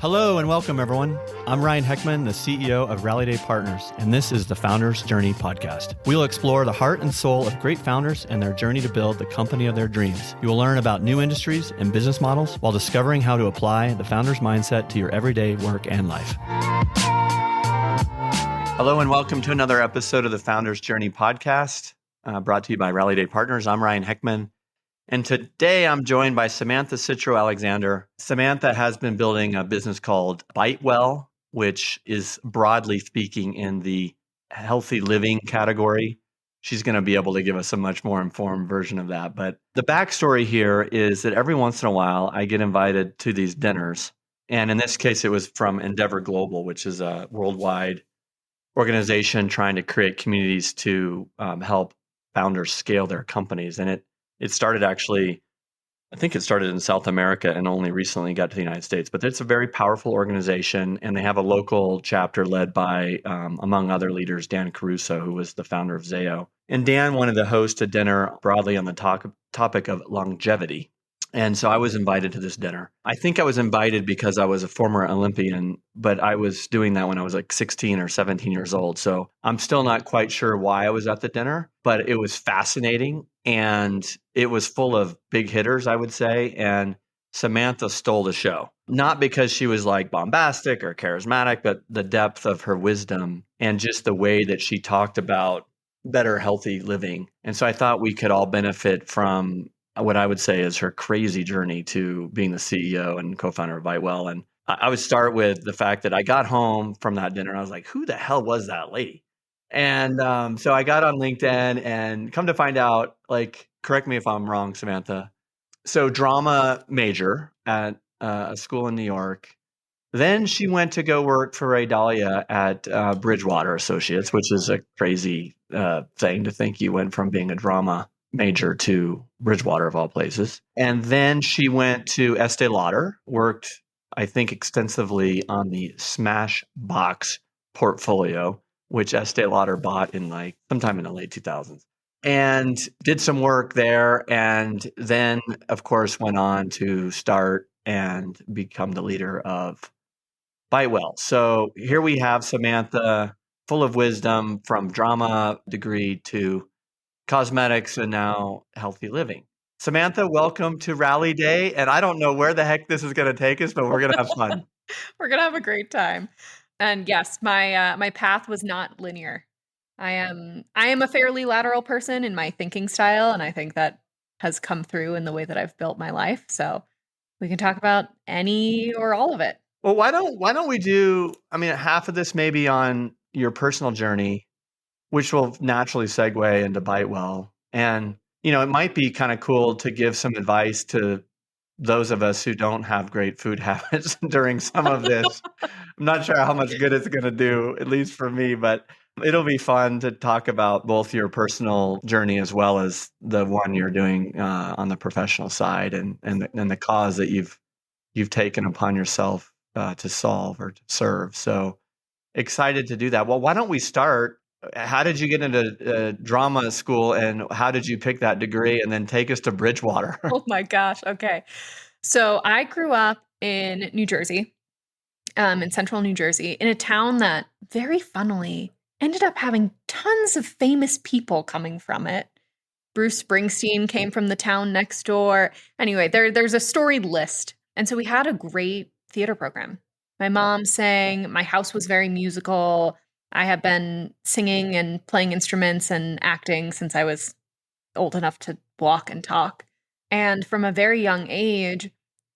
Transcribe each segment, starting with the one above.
Hello and welcome, everyone. I'm Ryan Heckman, the CEO of Rallyday Partners, and this is the Founders Journey podcast. We'll explore the heart and soul of great founders and their journey to build the company of their dreams. You will learn about new industries and business models while discovering how to apply the founder's mindset to your everyday work and life. Hello and welcome to another episode of the Founders Journey podcast, brought to you by Rallyday Partners. I'm Ryan Heckman. And today I'm joined by Samantha Citro Alexander. Samantha has been building a business called Bitewell, which is broadly speaking in the healthy living category. She's going to be able to give us a much more informed version of that. But the backstory here is that every once in a while I get invited to these dinners. And in this case, it was from Endeavor Global, which is a worldwide organization trying to create communities to help founders scale their companies. And it started actually, I think it started in South America and only recently got to the United States. But it's a very powerful organization, and they have a local chapter led by, among other leaders, Dan Caruso, who was the founder of Zayo. And Dan wanted to host a dinner broadly on the topic of longevity. And so I was invited to this dinner. I think I was invited because I was a former Olympian, but I was doing that when I was like 16 or 17 years old. So I'm still not quite sure why I was at the dinner, but it was fascinating. And it was full of big hitters, I would say. And Samantha stole the show, not because she was like bombastic or charismatic, but the depth of her wisdom and just the way that she talked about better, healthy living. And so I thought we could all benefit from what I would say is her crazy journey to being the CEO and co-founder of Bitewell. And I would start with the fact that I got home from that dinner and I was like, who the hell was that lady? And so I got on LinkedIn and come to find out, like, correct me if I'm wrong, Samantha. So drama major at a school in New York. Then she went to go work for Ray Dalio at Bridgewater Associates, which is a crazy thing to think you went from being a drama major to Bridgewater of all places. And then she went to Estee Lauder, worked, I think, extensively on the Smashbox portfolio, which Estee Lauder bought in like sometime in the late 2000s, and did some work there. And then, of course, went on to start and become the leader of Bitewell. So here we have Samantha, full of wisdom from drama degree to cosmetics and now healthy living. Samantha, welcome to Rallyday. And I don't know where the heck this is going to take us, but we're going to have fun. We're going to have a great time. And yes, my path was not linear. I am a fairly lateral person in my thinking style, and I think that has come through in the way that I've built my life. So we can talk about any or all of it. Well, why don't we do, half of this maybe on your personal journey, which will naturally segue into Bitewell. And, it might be kind of cool to give some advice to those of us who don't have great food habits during some of this. I'm not sure how much good it's going to do, at least for me, but it'll be fun to talk about both your personal journey as well as the one you're doing on the professional side and the cause that you've taken upon yourself to solve or to serve. So excited to do that. Well, why don't we start? How did you get into drama school, and how did you pick that degree, and then take us to Bridgewater? Oh my gosh. Okay. So I grew up in New Jersey, in central New Jersey, in a town that very funnily ended up having tons of famous people coming from it. Bruce Springsteen came from the town next door. Anyway, there's a storied list. And so we had a great theater program. My mom sang. My house was very musical. I have been singing and playing instruments and acting since I was old enough to walk and talk. And from a very young age,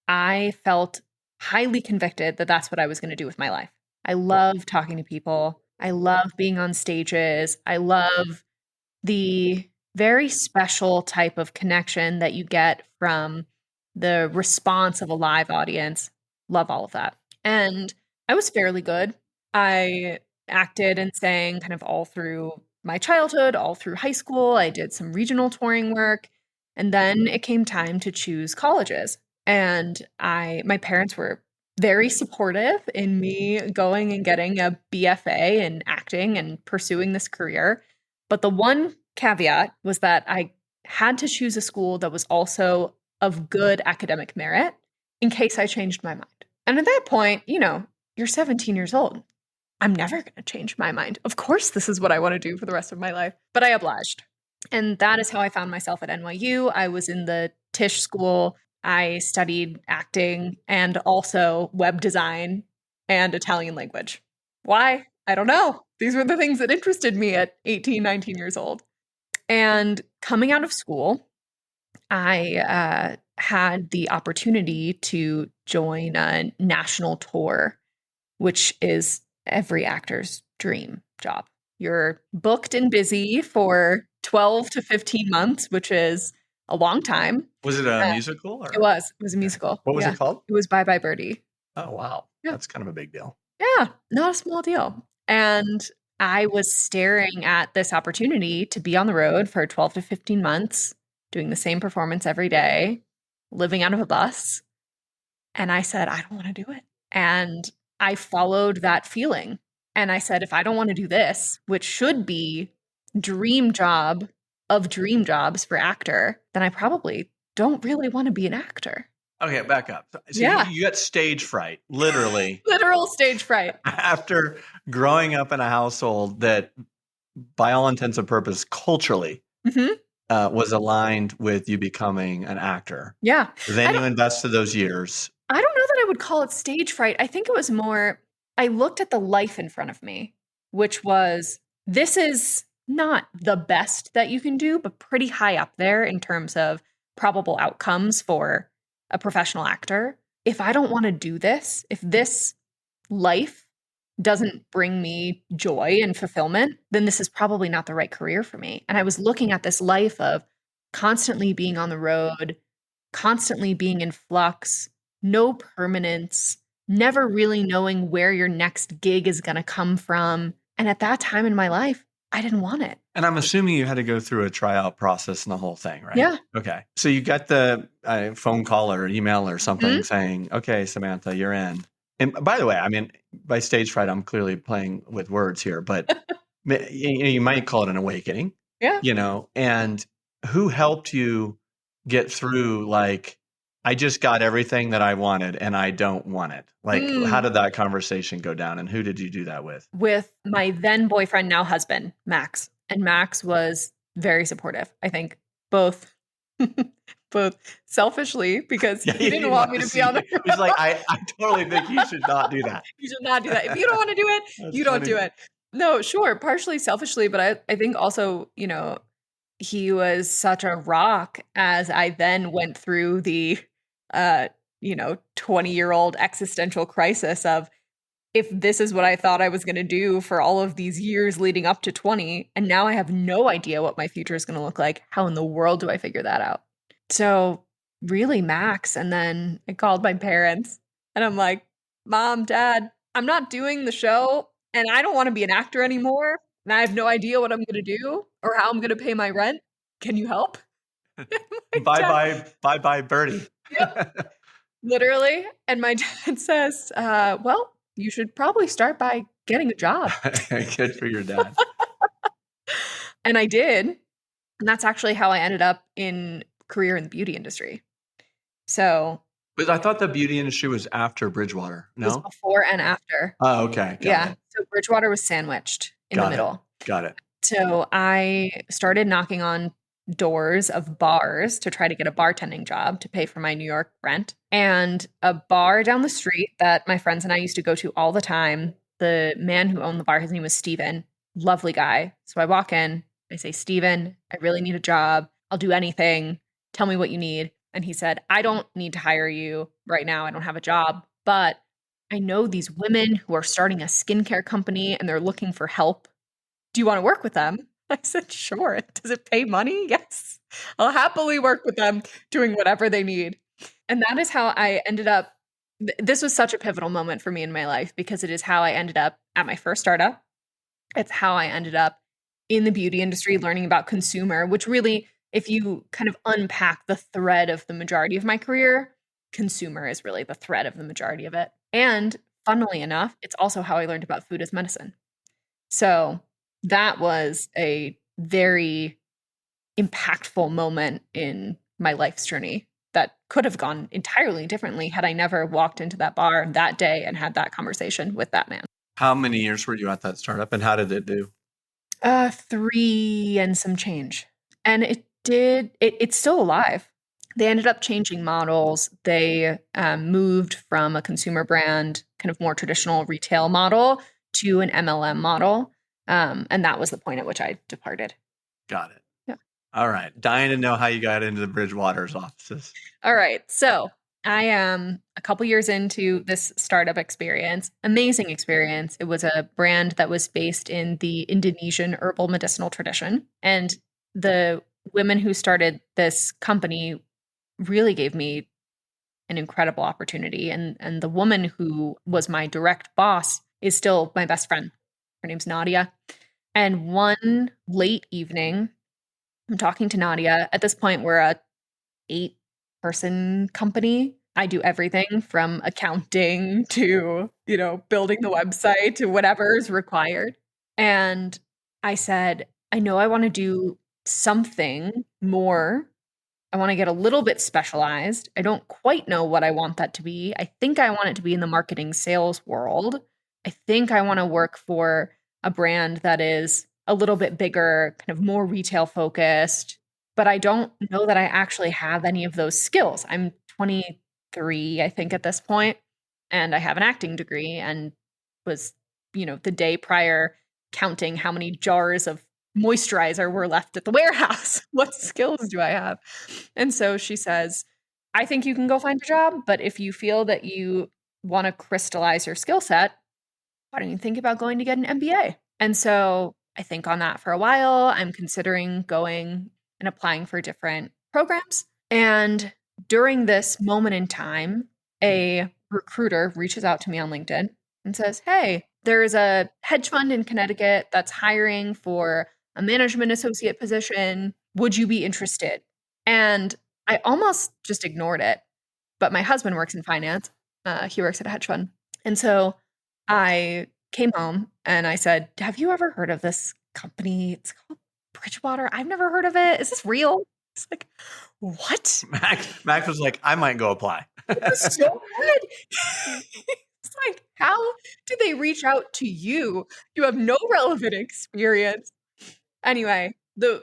I felt highly convicted that that's what I was going to do with my life. I love talking to people. I love being on stages. I love the very special type of connection that you get from the response of a live audience. Love all of that. And I was fairly good. I acted and sang kind of all through my childhood, all through high school. I did some regional touring work. And then it came time to choose colleges. And my parents were very supportive in me going and getting a BFA in acting and pursuing this career. But the one caveat was that I had to choose a school that was also of good academic merit in case I changed my mind. And at that point, you're 17 years old. I'm never going to change my mind. Of course, this is what I want to do for the rest of my life. But I obliged. And that is how I found myself at NYU. I was in the Tisch school. I studied acting and also web design and Italian language. Why? I don't know. These were the things that interested me at 18, 19 years old. And coming out of school, I had the opportunity to join a national tour, which is every actor's dream job. You're booked and busy for 12 to 15 months, which is a long time. Was it a musical? It was. It was a musical. What was it called? It was Bye Bye Birdie. Oh, wow. Yeah. That's kind of a big deal. Yeah, not a small deal. And I was staring at this opportunity to be on the road for 12 to 15 months, doing the same performance every day, living out of a bus. And I said, I don't want to do it. And I followed that feeling. And I said, if I don't want to do this, which should be dream job of dream jobs for actor, then I probably don't really want to be an actor. Okay, back up. So Yeah. you got stage fright, literally. Literal stage fright. After growing up in a household that, by all intents and purposes, culturally was aligned with you becoming an actor. Yeah. Then you invested those years. I don't know that I would call it stage fright. I think it was more, I looked at the life in front of me, which was, this is not the best that you can do, but pretty high up there in terms of probable outcomes for a professional actor. If I don't want to do this, if this life doesn't bring me joy and fulfillment, then this is probably not the right career for me. And I was looking at this life of constantly being on the road, constantly being in flux, no permanence, never really knowing where your next gig is going to come from. And at that time in my life, I didn't want it. And I'm assuming you had to go through a tryout process and the whole thing, right? Yeah. Okay. So you got the phone call or email or something saying, okay, Samantha, you're in. And by the way, I mean, by stage fright, I'm clearly playing with words here, but you might call it an awakening. Yeah. And who helped you get through, like, I just got everything that I wanted and I don't want it? Like, how did that conversation go down and who did you do that with? With my then boyfriend, now husband, Max. And Max was very supportive. I think both selfishly, because he didn't want me to be on the road. He's like, I totally think you should not do that. You should not do that. If you don't want to do it, you don't do it. No, sure. Partially selfishly, but I think also, he was such a rock as I then went through the 20-year-old existential crisis of, if this is what I thought I was going to do for all of these years leading up to 20, and now I have no idea what my future is going to look like, how in the world do I figure that out? So really Max. And then I called my parents and I'm like, Mom, Dad, I'm not doing the show and I don't want to be an actor anymore. And I have no idea what I'm going to do or how I'm going to pay my rent. Can you help? Bye, Birdie. Yep. Literally. And my dad says, well, you should probably start by getting a job. Good for your dad. And I did. And that's actually how I ended up in career in the beauty industry. So. But I thought the beauty industry was after Bridgewater. No? It was before and after. Oh, okay. Got it. So Bridgewater was sandwiched in the middle. Got it. So I started knocking on doors of bars to try to get a bartending job to pay for my New York rent. And a bar down the street that my friends and I used to go to all the time, the man who owned the bar, his name was Steven, lovely guy. So I walk in, I say, Steven, I really need a job. I'll do anything. Tell me what you need. And he said, I don't need to hire you right now. I don't have a job, but I know these women who are starting a skincare company and they're looking for help. Do you want to work with them? I said, sure. Does it pay money? Yes. I'll happily work with them doing whatever they need. And that is how I ended up. This was such a pivotal moment for me in my life because it is how I ended up at my first startup. It's how I ended up in the beauty industry, learning about consumer, which really, if you kind of unpack the thread of the majority of my career, consumer is really the thread of the majority of it. And funnily enough, it's also how I learned about food as medicine. So that was a very impactful moment in my life's journey. that could have gone entirely differently had I never walked into that bar that day and had that conversation with that man. How many years were you at that startup, and how did it do? 3 and some change. And it's still alive. They ended up changing models. They moved from a consumer brand, kind of more traditional retail model, to an MLM model. And that was the point at which I departed. Got it. Yeah. All right. Dying to know how you got into the Bridgewater's offices. All right. So I am a couple years into this startup experience. Amazing experience. It was a brand that was based in the Indonesian herbal medicinal tradition. And the women who started this company really gave me an incredible opportunity. And the woman who was my direct boss is still my best friend. Her name's Nadia. And one late evening, I'm talking to Nadia. At this point, we're a 8-person company. I do everything from accounting to, building the website to whatever is required. And I said, I know I want to do something more. I want to get a little bit specialized. I don't quite know what I want that to be. I think I want it to be in the marketing sales world. I think I want to work for a brand that is a little bit bigger, kind of more retail focused, but I don't know that I actually have any of those skills. I'm 23, I think, at this point, and I have an acting degree and was, the day prior counting how many jars of moisturizer were left at the warehouse. What skills do I have? And so she says, I think you can go find a job, but if you feel that you want to crystallize your skill set, why don't you think about going to get an MBA? And so I think on that for a while. I'm considering going and applying for different programs. And during this moment in time, a recruiter reaches out to me on LinkedIn and says, hey, there's a hedge fund in Connecticut that's hiring for a management associate position. Would you be interested? And I almost just ignored it. But my husband works in finance. He works at a hedge fund. And so I came home and I said, have you ever heard of this company? It's called Bridgewater. I've never heard of it. Is this real? It's like, what? Max was like, I might go apply. It was so good. It's like, how did they reach out to you? You have no relevant experience. Anyway, the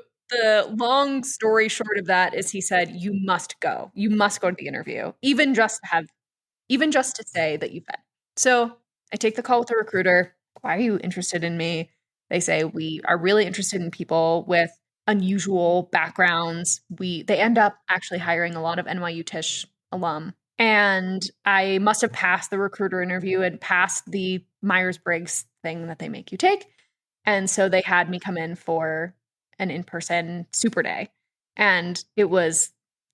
long story short of that is he said, you must go. You must go to the interview, even just to say that you've been. So I take the call with the recruiter. Why are you interested in me? They say, we are really interested in people with unusual backgrounds. They end up actually hiring a lot of NYU Tisch alum. And I must have passed the recruiter interview and passed the Myers-Briggs thing that they make you take. And so they had me come in for an in-person super day. And it was,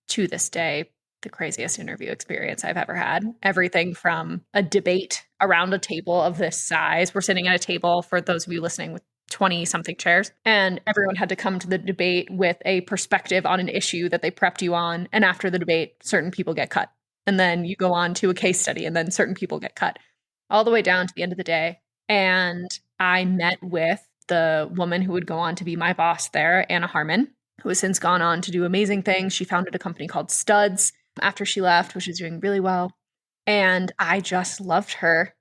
to this day, the craziest interview experience I've ever had. Everything from a debate around a table of this size. We're sitting at a table, for those of you listening, with 20-something chairs. And everyone had to come to the debate with a perspective on an issue that they prepped you on. And after the debate, certain people get cut. And then you go on to a case study, and then certain people get cut. All the way down to the end of the day. And I met with the woman who would go on to be my boss there, Anna Harmon, who has since gone on to do amazing things. She founded a company called Studs after she left, which is doing really well. And I just loved her.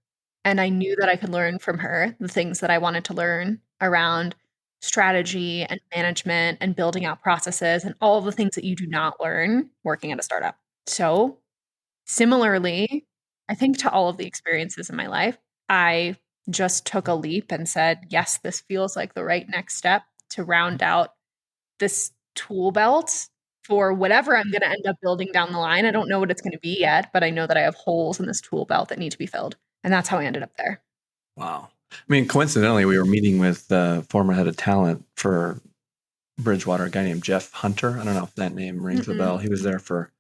And I knew that I could learn from her the things that I wanted to learn around strategy and management and building out processes and all of the things that you do not learn working at a startup. So similarly, I think to all of the experiences in my life, I just took a leap and said, yes, this feels like the right next step to round out this tool belt for whatever I'm going to end up building down the line. I don't know what it's going to be yet, but I know that I have holes in this tool belt that need to be filled. And that's how I ended up there. Wow. I mean, coincidentally, we were meeting with the former head of talent for Bridgewater, a guy named Jeff Hunter. I don't know if that name rings a bell. He was there for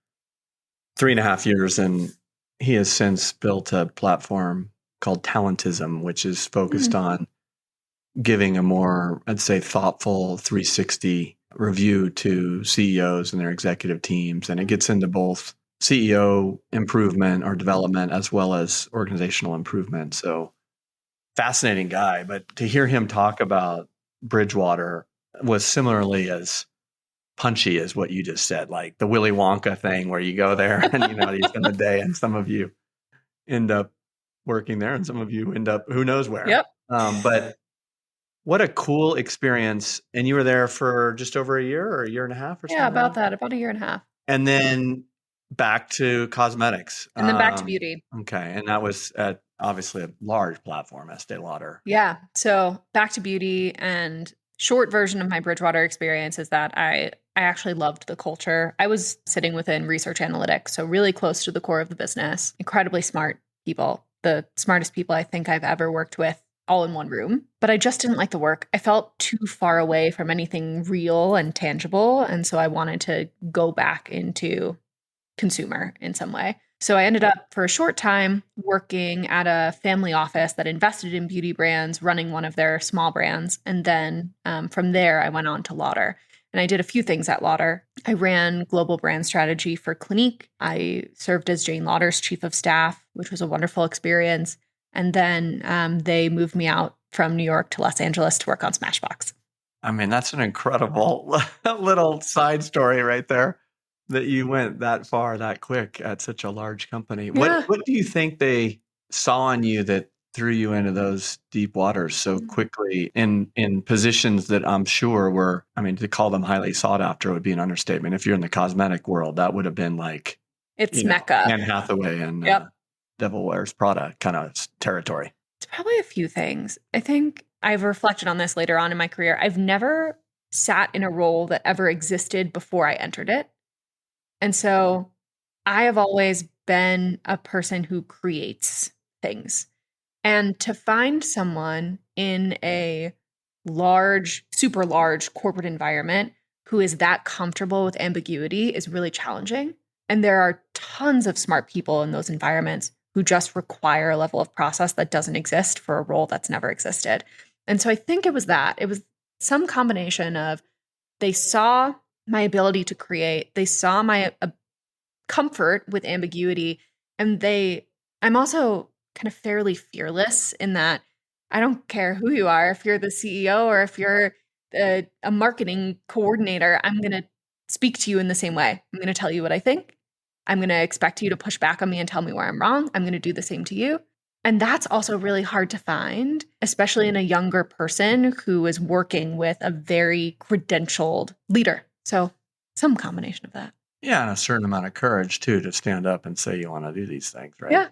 3.5 years, and he has since built a platform called Talentism, which is focused on giving a more, I'd say, thoughtful 360 review to CEOs and their executive teams. And it gets into both CEO improvement or development as well as organizational improvement. So fascinating guy. But to hear him talk about Bridgewater was similarly as punchy as what you just said, like the Willy Wonka thing where you go there and, you spend the day and some of you end up working there and some of you end up who knows where. Yep. But what a cool experience. And you were there for just over a year or a year and a half or something? Yeah, about that, about a year and a half. And then back to cosmetics. And then back to beauty. Okay. And that was at obviously a large platform, Estee Lauder. Yeah. So back to beauty, and short version of my Bridgewater experience is that I actually loved the culture. I was sitting within research analytics, so really close to the core of the business, incredibly smart people, the smartest people I think I've ever worked with, all in one room. But I just didn't like the work. I felt too far away from anything real and tangible. And so I wanted to go back into consumer in some way. So I ended up for a short time working at a family office that invested in beauty brands, running one of their small brands. And then from there, I went on to Lauder. And I did a few things at Lauder. I ran global brand strategy for Clinique. I served as Jane Lauder's chief of staff, which was a wonderful experience. And then they moved me out from New York to Los Angeles to work on Smashbox. I mean, that's an incredible little side story right there, that you went that far that quick at such a large company. Yeah. What do you think they saw in you that threw you into those deep waters so quickly in positions that I'm sure were, I mean, to call them highly sought after would be an understatement. If you're in the cosmetic world, that would have been like, It's Mecca. Anne Hathaway and Devil Wears Prada kind of territory. It's probably a few things. I think I've reflected on this later on in my career. I've never sat in a role that ever existed before I entered it. And so I have always been a person who creates things. And to find someone in a large, super large corporate environment who is that comfortable with ambiguity is really challenging. And there are tons of smart people in those environments who just require a level of process that doesn't exist for a role that's never existed. And so I think it was that. It was some combination of they saw my ability to create, they saw my comfort with ambiguity, and I'm also kind of fairly fearless in that I don't care who you are. If you're the CEO or if you're a marketing coordinator, I'm going to speak to you in the same way. I'm going to tell you what I think. I'm going to expect you to push back on me and tell me where I'm wrong. I'm going to do the same to you. And that's also really hard to find, especially in a younger person who is working with a very credentialed leader. So some combination of that. Yeah, and a certain amount of courage too to stand up and say you want to do these things, right? Yeah,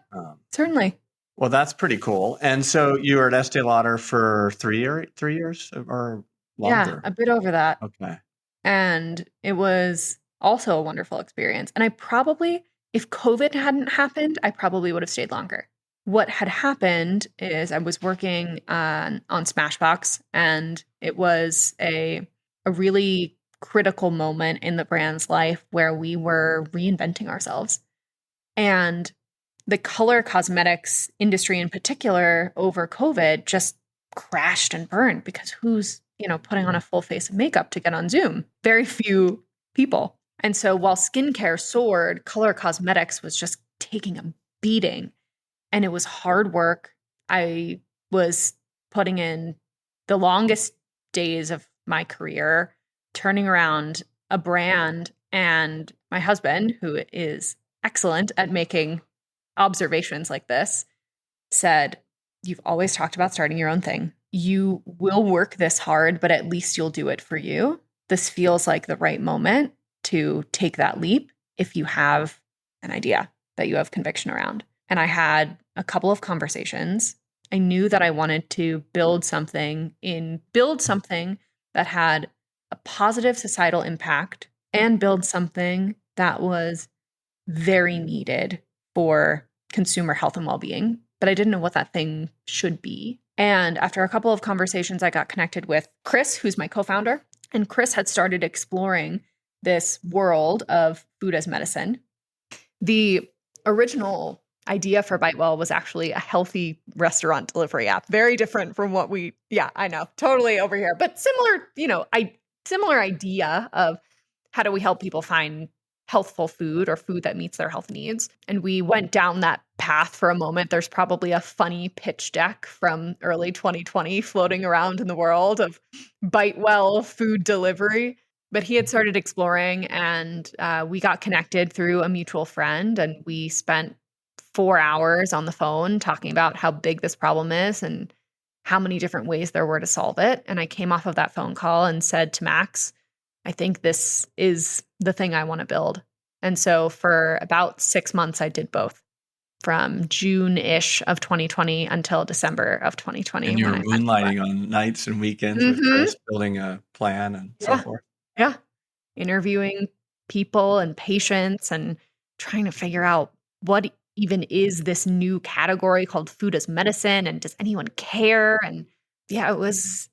certainly. Well, that's pretty cool. And so you were at Estee Lauder for 3 years or longer? Yeah, a bit over that. Okay. And it was also a wonderful experience. And I probably, if COVID hadn't happened, I probably would have stayed longer. What had happened is I was working on Smashbox, and it was a really critical moment in the brand's life where we were reinventing ourselves. And the color cosmetics industry in particular over COVID just crashed and burned because who's, putting on a full face of makeup to get on Zoom? Very few people. And so while skincare soared, color cosmetics was just taking a beating. And it was hard work. I was putting in the longest days of my career, turning around a brand. And my husband, who is excellent at making observations like this, said, "You've always talked about starting your own thing. You will work this hard, but at least you'll do it for you. This feels like the right moment to take that leap if you have an idea that you have conviction around." And I had a couple of conversations. I knew that I wanted to build something that had a positive societal impact and build something that was very needed for consumer health and well-being, but I didn't know what that thing should be. And after a couple of conversations, I got connected with Chris, who's my co-founder, and Chris had started exploring this world of food as medicine. The original idea for Bitewell was actually a healthy restaurant delivery app. Very different from what I know, totally over here, but similar, similar idea of how do we help people find healthful food or food that meets their health needs. And we went down that path for a moment. There's probably a funny pitch deck from early 2020 floating around in the world of Bitewell food delivery. But he had started exploring, and we got connected through a mutual friend, and we spent 4 hours on the phone talking about how big this problem is and how many different ways there were to solve it. And I came off of that phone call and said to Max, I think this is the thing I want to build. And so for about 6 months, I did both from June-ish of 2020 until December of 2020 And you when were I went to moonlighting on nights and weekends with Mhm. Chris, building a plan and so Yeah. forth. Yeah. Interviewing people and patients and trying to figure out what even is this new category called food as medicine, and does anyone care? And yeah, it was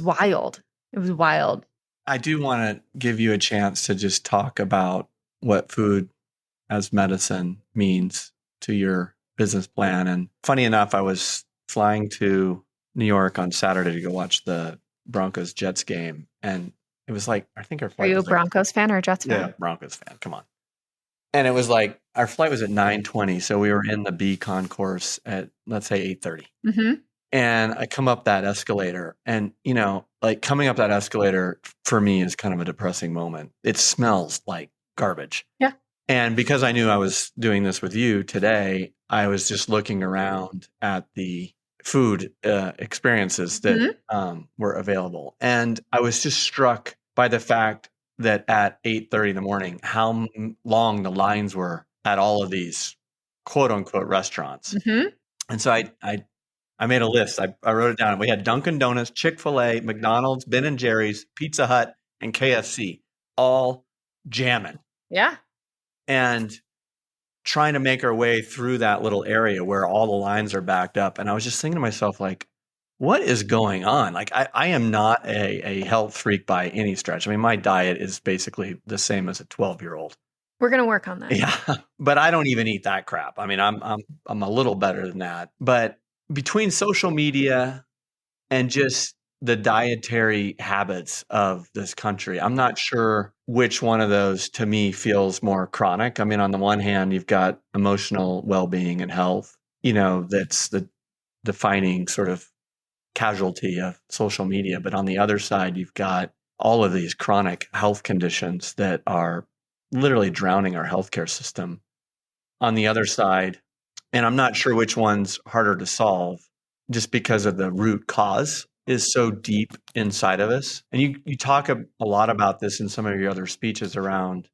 wild. It was wild. I do want to give you a chance to just talk about what food as medicine means to your business plan. And funny enough, I was flying to New York on Saturday to go watch the Broncos Jets game. And it was like, I think our Are flight you a was like, Broncos fan or a Jets yeah, fan? Broncos fan. Come on. And it was like, our flight was at 9:20. So we were in the B concourse at, let's say, 8:30. Mhm. And I come up that escalator, and, like coming up that escalator for me is kind of a depressing moment. It smells like garbage. Yeah. And because I knew I was doing this with you today, I was just looking around at the food experiences that Mhm. were available. And I was just struck by the fact that at 8:30 in the morning, how long the lines were at all of these quote unquote restaurants. Mhm. And so I made a list. I wrote it down. We had Dunkin' Donuts, Chick-fil-A, McDonald's, Ben and Jerry's, Pizza Hut, and KFC, all jamming. Yeah. And trying to make our way through that little area where all the lines are backed up. And I was just thinking to myself, like, what is going on? Like, I am not a health freak by any stretch. I mean, my diet is basically the same as a 12-year-old. We're going to work on that. Yeah, but I don't even eat that crap. I mean, I'm a little better than that. But between social media and just the dietary habits of this country, I'm not sure which one of those to me feels more chronic. I mean, on the one hand, you've got emotional well-being and health, that's the defining sort of casualty of social media. But on the other side, you've got all of these chronic health conditions that are literally drowning our healthcare system on the other side. And I'm not sure which one's harder to solve just because of the root cause is so deep inside of us. And you talk a lot about this in some of your other speeches around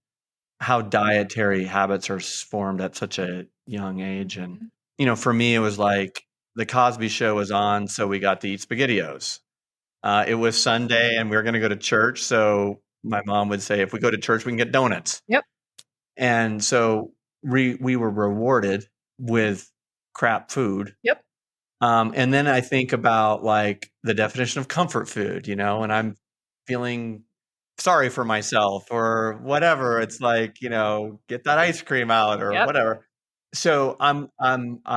how dietary habits are formed at such a young age. And, for me, it was like the Cosby Show was on, so we got to eat SpaghettiOs. It was Sunday and we were going to go to church. So my mom would say, if we go to church, we can get donuts. Yep. And so we were rewarded with crap food. Yep. And then I think about like the definition of comfort food, and I'm feeling sorry for myself or whatever. It's like, get that ice cream out or Yep. whatever. So I'm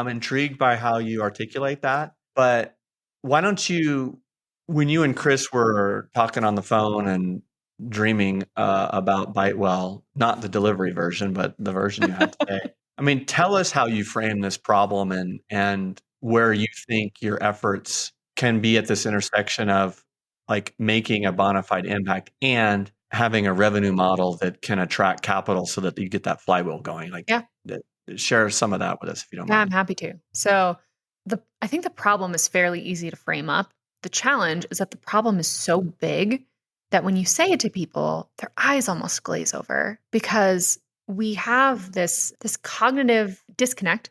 intrigued by how you articulate that. But why don't you, when you and Chris were talking on the phone and dreaming about Bitewell, not the delivery version, but the version you have today. I mean, tell us how you frame this problem and where you think your efforts can be at this intersection of like making a bona fide impact and having a revenue model that can attract capital so that you get that flywheel going. Like, Yeah. share some of that with us if you don't Yeah, I'm mind. happy to. So I think the problem is fairly easy to frame up. The challenge is that the problem is so big that when you say it to people, their eyes almost glaze over because we have this cognitive disconnect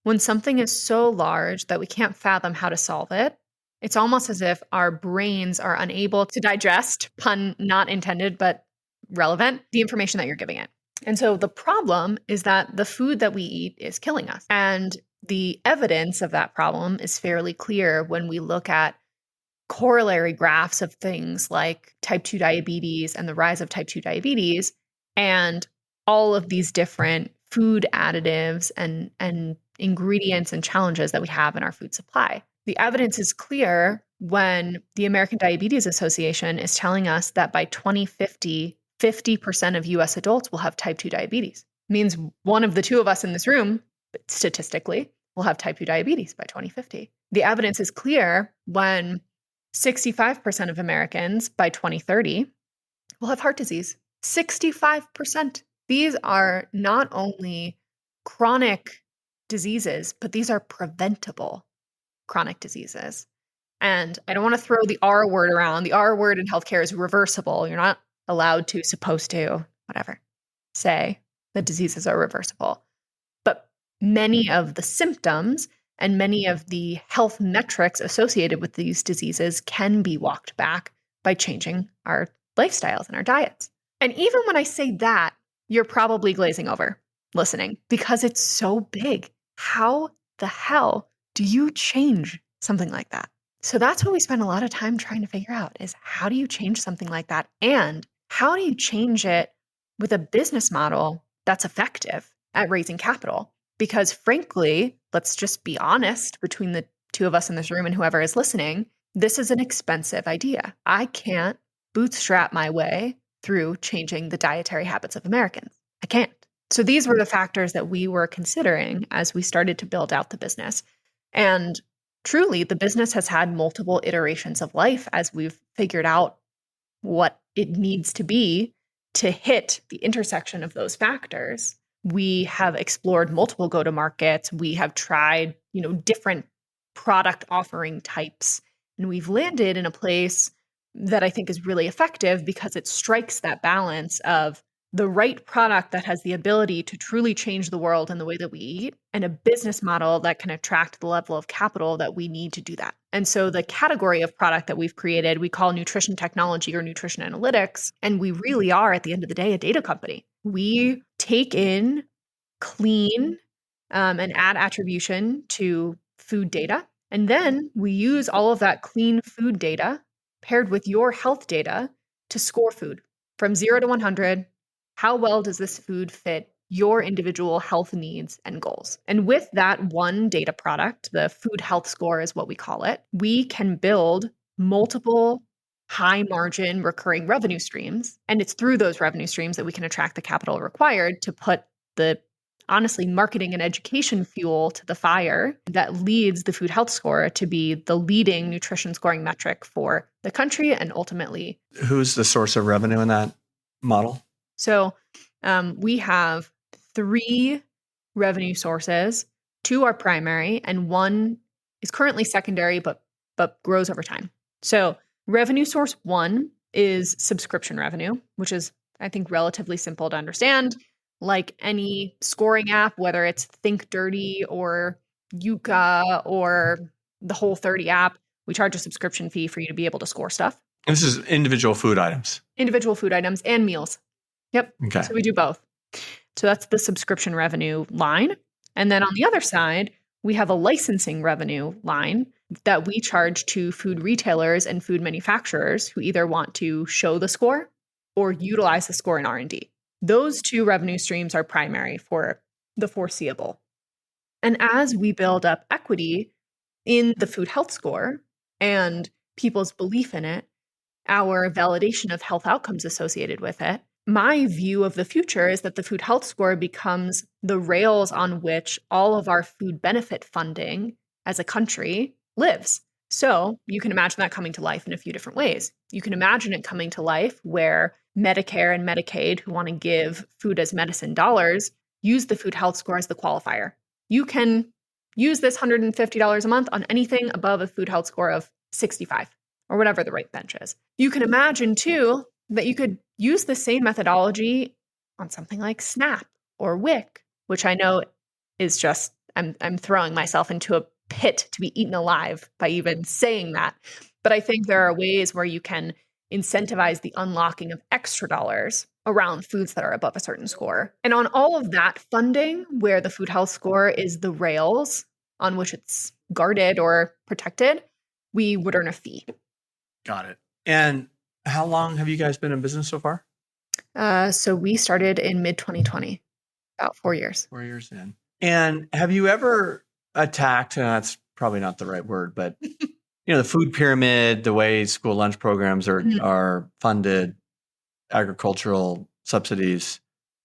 when something is so large that we can't fathom how to solve it. It's almost as if our brains are unable to digest, pun not intended, but relevant, the information that you're giving it. And so the problem is that the food that we eat is killing us. And the evidence of that problem is fairly clear when we look at corollary graphs of things like type 2 diabetes and the rise of type 2 diabetes and all of these different food additives and ingredients and challenges that we have in our food supply. The evidence is clear when the American Diabetes Association is telling us that by 2050, 50% of US adults will have type 2 diabetes. It means one of the two of us in this room, statistically, will have type 2 diabetes by 2050. The evidence is clear when 65% of Americans by 2030 will have heart disease. 65%. These are not only chronic diseases, but these are preventable chronic diseases. And I don't want to throw the R word around. The R word in healthcare is reversible. You're not allowed to, supposed to, whatever, say that diseases are reversible. But many of the symptoms and many of the health metrics associated with these diseases can be walked back by changing our lifestyles and our diets. And even when I say that, you're probably glazing over listening because it's so big. How the hell do you change something like that? So that's what we spend a lot of time trying to figure out is how do you change something like that? And how do you change it with a business model that's effective at raising capital? Because frankly, let's just be honest between the two of us in this room and whoever is listening, this is an expensive idea. I can't bootstrap my way through changing the dietary habits of Americans. I can't. So these were the factors that we were considering as we started to build out the business. And truly, the business has had multiple iterations of life as we've figured out what it needs to be to hit the intersection of those factors. We have explored multiple go-to-markets. We have tried, different product offering types, and we've landed in a place that I think is really effective because it strikes that balance of the right product that has the ability to truly change the world in the way that we eat and a business model that can attract the level of capital that we need to do that. And so the category of product that we've created, we call nutrition technology or nutrition analytics. And we really are, at the end of the day, a data company. We take in, clean, and add attribution to food data. And then we use all of that clean food data paired with your health data to score food from 0 to 100. How well does this food fit your individual health needs and goals? And with that one data product, the food health score is what we call it, we can build multiple high margin recurring revenue streams. And it's through those revenue streams that we can attract the capital required to put the, honestly, marketing and education fuel to the fire that leads the food health score to be the leading nutrition scoring metric for the country and ultimately. Who's the source of revenue in that model? So we have 3 revenue sources. 2 are primary and 1 is currently secondary, but grows over time. So revenue source 1 is subscription revenue, which is, I think, relatively simple to understand. Like any scoring app, whether it's Think Dirty or Yuka or the Whole30 app, we charge a subscription fee for you to be able to score stuff. And this is individual food items. Individual food items and meals. Yep. Okay. So we do both. So that's the subscription revenue line. And then on the other side, we have a licensing revenue line that we charge to food retailers and food manufacturers who either want to show the score or utilize the score in R&D. Those 2 revenue streams are primary for the foreseeable. And as we build up equity in the food health score and people's belief in it, our validation of health outcomes associated with it, my view of the future is that the food health score becomes the rails on which all of our food benefit funding as a country lives. So you can imagine that coming to life in a few different ways. You can imagine it coming to life where Medicare and Medicaid, who want to give food as medicine dollars, use the food health score as the qualifier. You can use this $150 a month on anything above a food health score of 65 or whatever the right bench is. You can imagine too that you could use the same methodology on something like SNAP or WIC, which I know is just, I'm throwing myself into a pit to be eaten alive by even saying that. But I think there are ways where you can incentivize the unlocking of extra dollars around foods that are above a certain score. And on all of that funding, where the food health score is the rails on which it's guarded or protected, we would earn a fee. Got it. And how long have you guys been in business so far? So we started in mid-2020, about 4 years. 4 years in. And have you ever attacked, and that's probably not the right word, but the food pyramid, the way school lunch programs are funded, agricultural subsidies?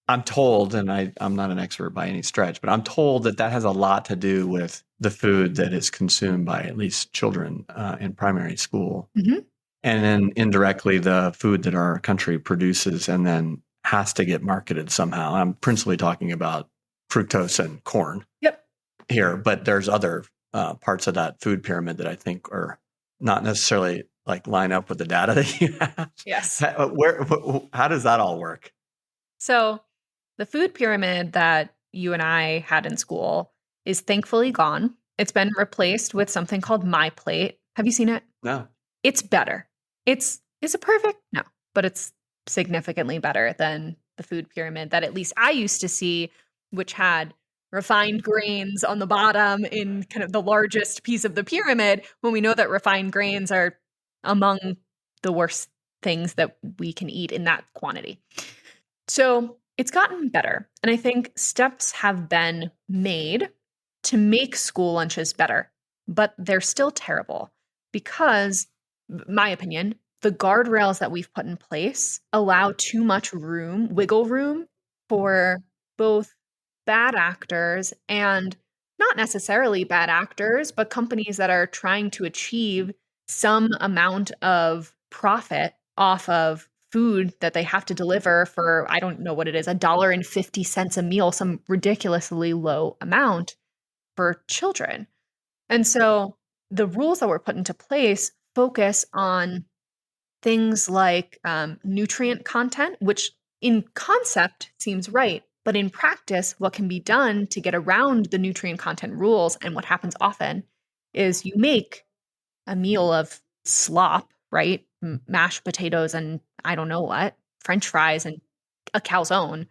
I'm told, and I'm not an expert by any stretch, but I'm told that has a lot to do with the food that is consumed by at least children in primary school. Mm-hmm. and then indirectly the food that our country produces and then has to get marketed somehow. I'm principally talking about fructose and corn Yep. here, but there's other parts of that food pyramid that I think are not necessarily like line up with the data that you have. Yes. How does that all work? So the food pyramid that you and I had in school is thankfully gone. It's been replaced with something called My Plate. Have you seen it? No. It's better. Is it perfect? No, but it's significantly better than the food pyramid that at least I used to see, which had refined grains on the bottom in kind of the largest piece of the pyramid, when we know that refined grains are among the worst things that we can eat in that quantity. So it's gotten better. And I think steps have been made to make school lunches better, but they're still terrible because, my opinion, the guardrails that we've put in place allow too much wiggle room for both bad actors and not necessarily bad actors, but companies that are trying to achieve some amount of profit off of food that they have to deliver for, I don't know what it is, $1.50 a meal, some ridiculously low amount for children. And so the rules that were put into place focus on things like nutrient content, which in concept seems right. But in practice, what can be done to get around the nutrient content rules, and what happens often, is you make a meal of slop, right? Mashed potatoes and I don't know what, French fries and a calzone.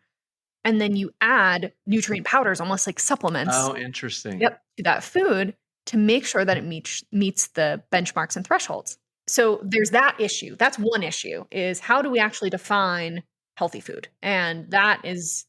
And then you add nutrient powders, almost like supplements, Oh, interesting. yep, to that food to make sure that it meets the benchmarks and thresholds. So there's that issue. That's one issue, is how do we actually define healthy food? And that is,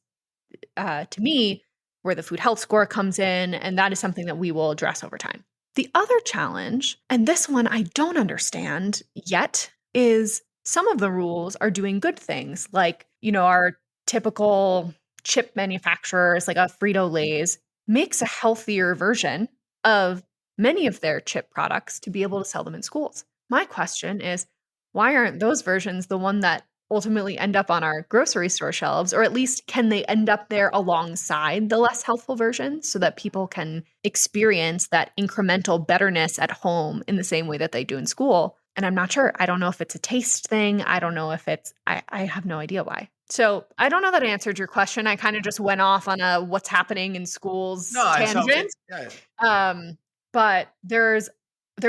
to me, where the food health score comes in. And that is something that we will address over time. The other challenge, and this one I don't understand yet, is some of the rules are doing good things. Like, our typical chip manufacturers, like a Frito-Lay's, makes a healthier version of many of their chip products to be able to sell them in schools. My question is, why aren't those versions the one that ultimately end up on our grocery store shelves? Or at least can they end up there alongside the less healthful version so that people can experience that incremental betterness at home in the same way that they do in school? And I'm not sure. I don't know if it's a taste thing. I don't know if I have no idea why. So I don't know that I answered your question. I kind of just went off on a what's happening in schools tangent. But there's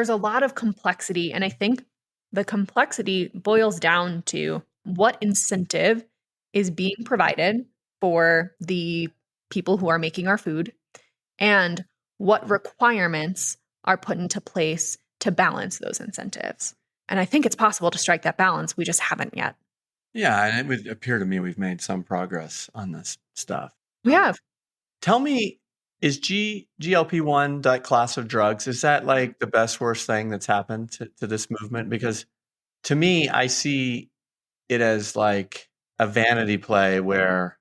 a lot of complexity. And I think the complexity boils down to what incentive is being provided for the people who are making our food, and what requirements are put into place to balance those incentives. And I think it's possible to strike that balance. We just haven't yet. Yeah, and it would appear to me we've made some progress on this stuff. We have. Tell me, is GLP-1, that class of drugs, is that like the best, worst thing that's happened to this movement? Because to me, I see it as like a vanity play where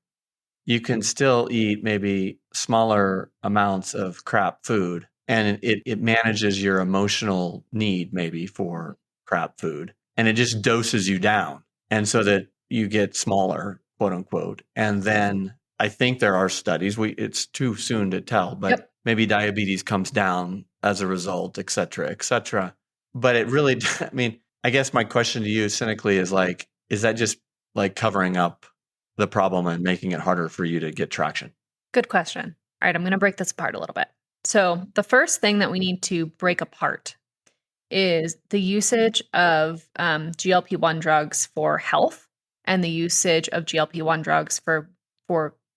you can still eat maybe smaller amounts of crap food, and it manages your emotional need maybe for crap food, and it just doses you down, and so that you get smaller, quote unquote. And then I think there are studies, it's too soon to tell, but Yep. maybe diabetes comes down as a result, et cetera, et cetera. But it really, I mean, I guess my question to you cynically is like, is that just like covering up the problem and making it harder for you to get traction? Good question. All right, I'm going to break this apart a little bit. So the first thing that we need to break apart is the usage of GLP-1 drugs for health and the usage of GLP-1 drugs for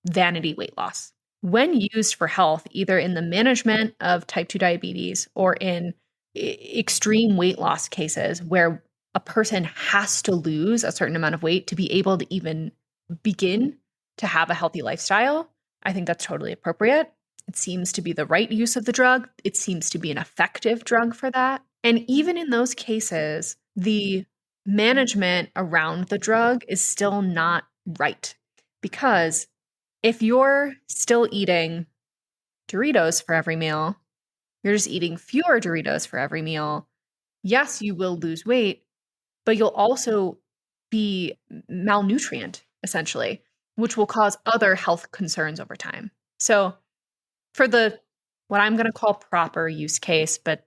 vanity weight loss. When used for health, either in the management of type 2 diabetes or in extreme weight loss cases where a person has to lose a certain amount of weight to be able to even begin to have a healthy lifestyle, I think that's totally appropriate. It seems to be the right use of the drug. It seems to be an effective drug for that. And even in those cases, the management around the drug is still not right. Because if you're still eating Doritos for every meal, you're just eating fewer Doritos for every meal. Yes, you will lose weight, but you'll also be malnutrient, essentially, which will cause other health concerns over time. So for the what I'm going to call proper use case, but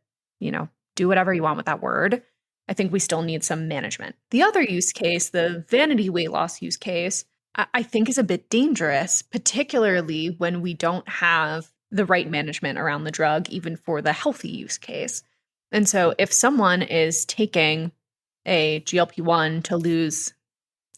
do whatever you want with that word, I think we still need some management. The other use case, the vanity weight loss use case, I think is a bit dangerous, particularly when we don't have the right management around the drug, even for the healthy use case. And so if someone is taking a GLP-1 to lose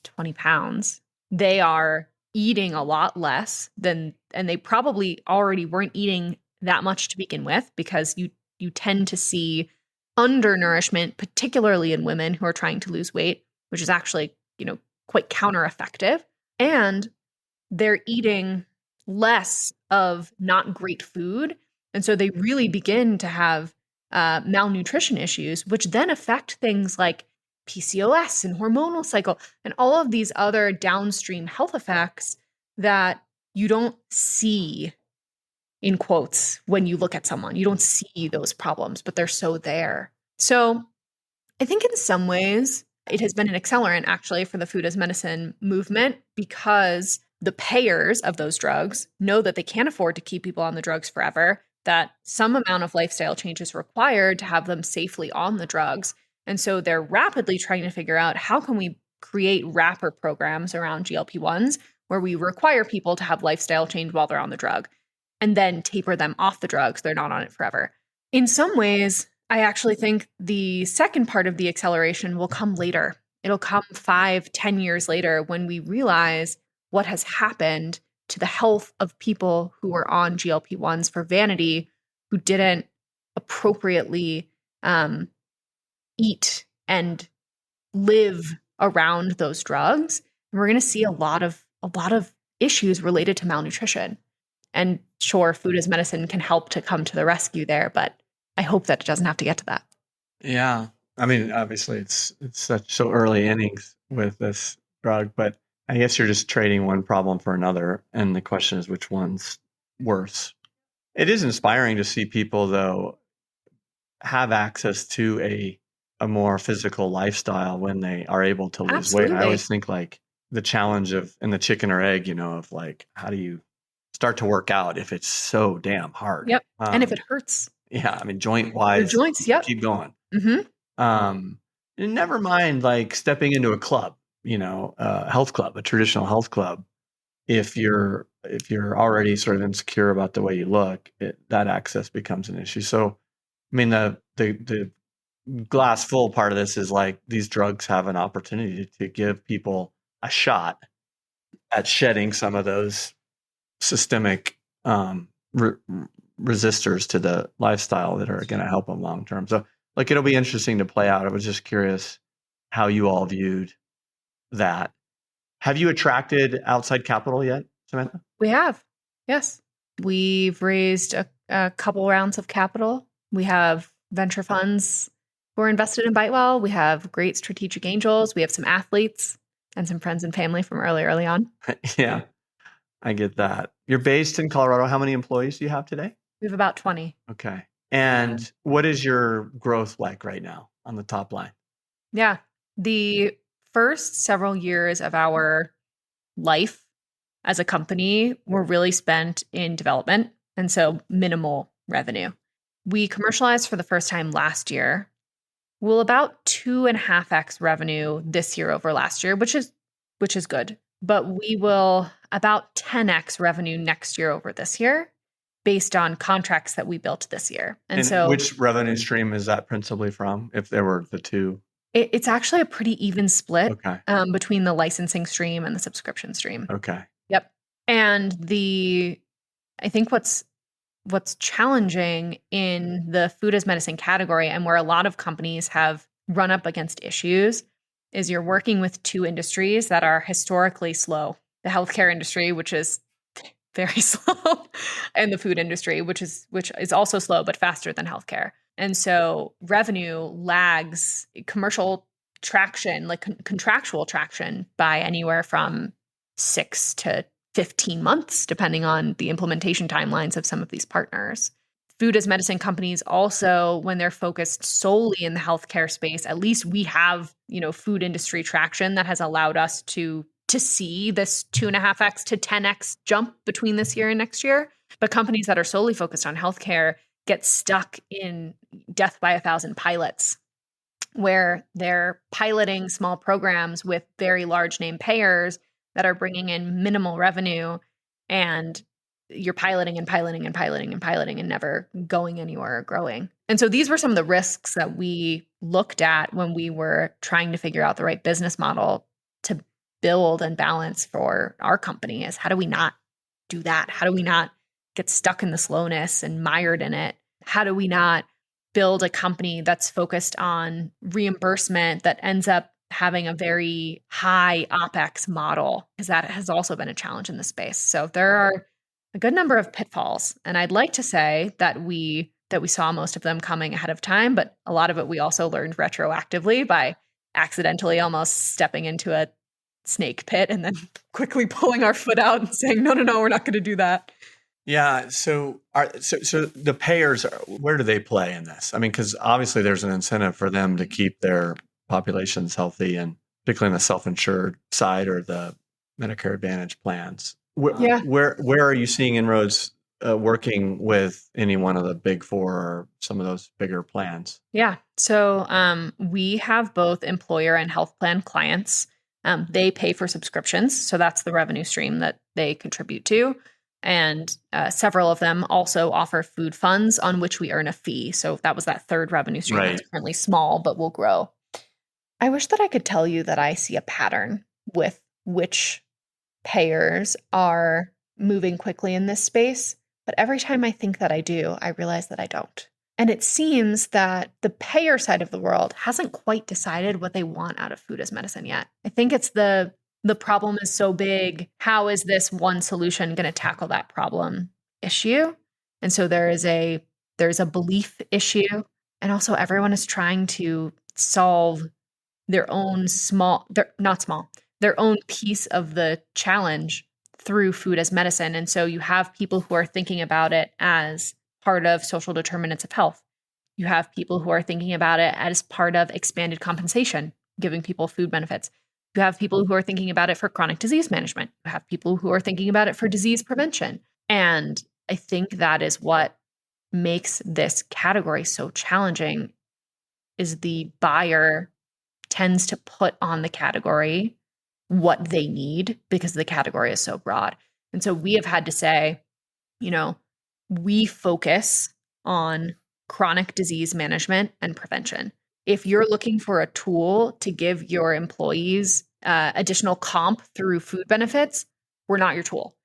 20 pounds, they are eating a lot less and they probably already weren't eating that much to begin with, because you tend to see undernourishment, particularly in women who are trying to lose weight, which is actually, quite counter-effective. And they're eating less of not great food. And so they really begin to have malnutrition issues, which then affect things like PCOS and hormonal cycle and all of these other downstream health effects that you don't see, in quotes, when you look at someone. You don't see those problems, but they're so there. So I think in some ways it has been an accelerant actually for the food as medicine movement, because the payers of those drugs know that they can't afford to keep people on the drugs forever, that some amount of lifestyle change is required to have them safely on the drugs. And so they're rapidly trying to figure out, how can we create wrapper programs around GLP-1s where we require people to have lifestyle change while they're on the drug and then taper them off the drugs. They're not on it forever. In some ways, I actually think the second part of the acceleration will come later. It'll come 5-10 years later, when we realize what has happened to the health of people who were on GLP-1s for vanity, who didn't appropriately eat and live around those drugs. And we're going to see a lot of issues related to malnutrition. And sure, food as medicine can help to come to the rescue there, but I hope that it doesn't have to get to that. Yeah. I mean, obviously it's so early innings with this drug, but I guess you're just trading one problem for another. And the question is, which one's worse? It is inspiring to see people, though, have access to a more physical lifestyle when they are able to lose weight. I always think like the challenge of, and the chicken or egg, of like, how do you start to work out if it's so damn hard? Yep. And if it hurts. Yeah. I mean, joint wise, joints, yep. Keep going. Mm-hmm. And never mind like stepping into a club, a health club, a traditional health club. If you're already sort of insecure about the way you look, that access becomes an issue. So, I mean, the glass full part of this is like, these drugs have an opportunity to give people a shot at shedding some of those systemic resistors to the lifestyle that are going to help them long term. So, like, it'll be interesting to play out. I was just curious how you all viewed that. Have you attracted outside capital yet, Samantha? We have. Yes. We've raised a couple rounds of capital. We have venture funds who are invested in Bitewell. We have great strategic angels. We have some athletes and some friends and family from early on. Yeah, I get that. You're based in Colorado. How many employees do you have today? We have about 20. Okay. And what is your growth like right now on the top line? Yeah. The first several years of our life as a company were really spent in development, and so minimal revenue. We commercialized for the first time last year. We'll about 2.5x revenue this year over last year, which is good. But we will about 10x revenue next year over this year, based on contracts that we built this year. And so, which revenue stream is that principally from, if there were the two? It's actually a pretty even split Okay. Between the licensing stream and the subscription stream. Okay. Yep. And I think what's challenging in the food as medicine category, and where a lot of companies have run up against issues, is you're working with two industries that are historically slow. The healthcare industry, which is very slow, and the food industry, which is also slow but faster than healthcare. And so revenue lags commercial traction, like contractual traction, by anywhere from 6 to 15 months, depending on the implementation timelines of some of these partners. food as medicine companies also, when they're focused solely in the healthcare space, at least we have, food industry traction that has allowed us to see this 2.5x to 10x jump between this year and next year. But companies that are solely focused on healthcare get stuck in death by 1,000 pilots, where they're piloting small programs with very large name payers that are bringing in minimal revenue, and you're piloting and piloting and piloting and piloting and never going anywhere or growing. And so these were some of the risks that we looked at when we were trying to figure out the right business model to build and balance for our company. Is how do we not do that? How do we not get stuck in the slowness and mired in it? How do we not build a company that's focused on reimbursement that ends up having a very high OpEx model? Because that has also been a challenge in the space. So there are a good number of pitfalls. And I'd like to say that we saw most of them coming ahead of time, but a lot of it we also learned retroactively by accidentally almost stepping into a snake pit and then quickly pulling our foot out and saying, no, we're not going to do that. Yeah. So the payers, where do they play in this? I mean, because obviously there's an incentive for them to keep their populations healthy, and particularly in the self-insured side or the Medicare Advantage plans. Where are you seeing inroads working with any one of the big four or some of those bigger plans? Yeah. So we have both employer and health plan clients. They pay for subscriptions. So that's the revenue stream that they contribute to. And several of them also offer food funds on which we earn a fee. So that was that third revenue stream that's currently small, but will grow. I wish that I could tell you that I see a pattern with which payers are moving quickly in this space. But every time I think that I do, I realize that I don't. And it seems that the payer side of the world hasn't quite decided what they want out of food as medicine yet. I think it's the problem is so big. How is this one solution going to tackle that problem issue? And so there's a belief issue. And also everyone is trying to solve their own their own piece of the challenge through food as medicine. And so you have people who are thinking about it as part of social determinants of health. You have people who are thinking about it as part of expanded compensation, giving people food benefits. You have people who are thinking about it for chronic disease management. You have people who are thinking about it for disease prevention. And I think that is what makes this category so challenging, is the buyer tends to put on the category what they need because the category is so broad. And so we have had to say, we focus on chronic disease management and prevention. If you're looking for a tool to give your employees additional comp through food benefits, we're not your tool.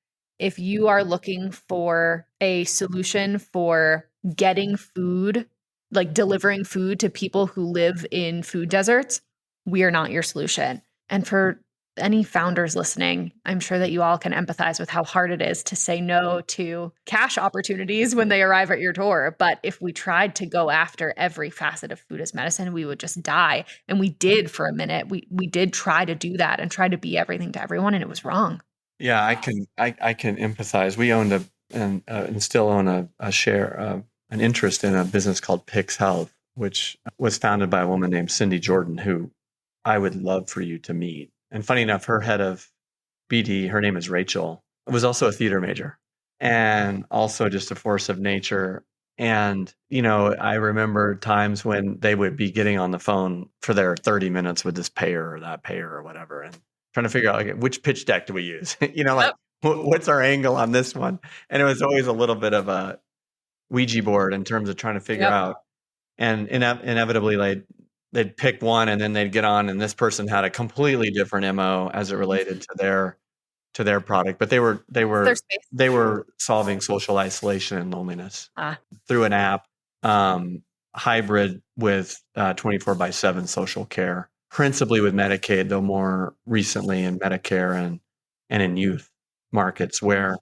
If you are looking for a solution for getting food, like delivering food to people who live in food deserts, we are not your solution. And for any founders listening, I'm sure that you all can empathize with how hard it is to say no to cash opportunities when they arrive at your door. But if we tried to go after every facet of food as medicine, we would just die. And we did for a minute. We did try to do that and try to be everything to everyone, and it was wrong. Yeah, I can empathize. We owned and still own a share, an interest in a business called Pix Health, which was founded by a woman named Cindy Jordan, who I would love for you to meet. And funny enough, her head of BD, her name is Rachel, was also a theater major and also just a force of nature. And, I remember times when they would be getting on the phone for their 30 minutes with this payer or that payer or whatever, and trying to figure out, like, which pitch deck do we use? What's our angle on this one? And it was always a little bit of a Ouija board in terms of trying to figure out. And inevitably, they'd pick one and then they'd get on, and this person had a completely different MO as it related to their product. But they were solving social isolation and loneliness through an app, hybrid with 24/7 social care, principally with Medicaid, though more recently in Medicare and in youth markets, where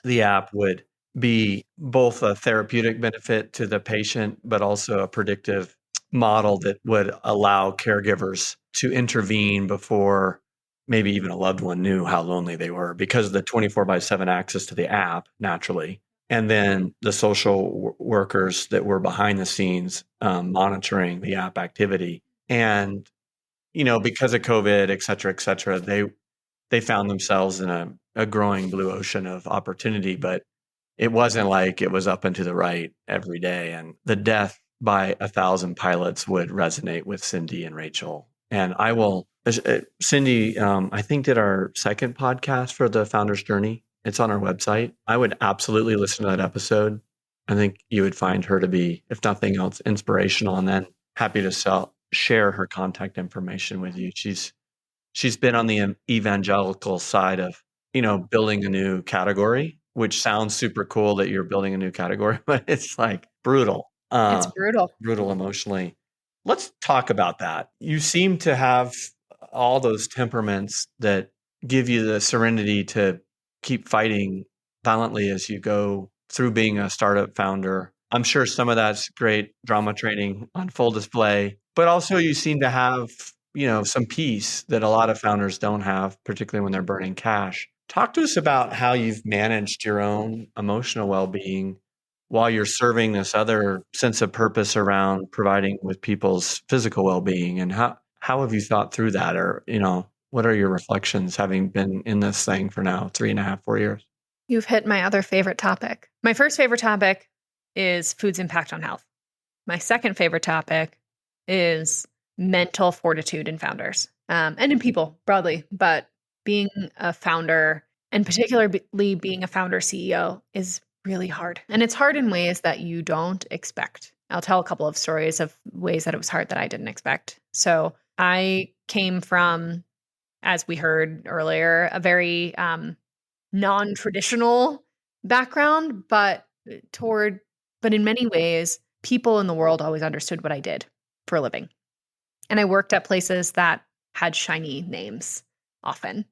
the app would be both a therapeutic benefit to the patient, but also a predictive model that would allow caregivers to intervene before maybe even a loved one knew how lonely they were, because of the 24/7 access to the app naturally. and then the social workers that were behind the scenes monitoring the app activity. And, because of COVID, et cetera, they found themselves in a growing blue ocean of opportunity, but it wasn't like it was up and to the right every day. And the death by 1,000 pilots would resonate with Cindy and Rachel. And I will, Cindy, I think did our second podcast for the Founder's Journey. It's on our website. I would absolutely listen to that episode. I think you would find her to be, if nothing else, inspirational. And then happy to share her contact information with you. She's been on the evangelical side of, building a new category, which sounds super cool that you're building a new category, but it's like brutal, It's brutal. brutal emotionally. Let's talk about that. You seem to have all those temperaments that give you the serenity to keep fighting violently as you go through being a startup founder. I'm sure some of that's great drama training on full display, but also you seem to have, some peace that a lot of founders don't have, particularly when they're burning cash. Talk to us about how you've managed your own emotional well-being while you're serving this other sense of purpose around providing with people's physical well-being, and how have you thought through that? Or, what are your reflections having been in this thing for now 3.5, 4 years? You've hit my other favorite topic. My first favorite topic is food's impact on health. My second favorite topic is mental fortitude in founders, and in people broadly. But being a founder, and particularly being a founder CEO, is really hard. And it's hard in ways that you don't expect. I'll tell a couple of stories of ways that it was hard that I didn't expect. So I came from, as we heard earlier, a very non-traditional background, but in many ways, people in the world always understood what I did for a living. And I worked at places that had shiny names often.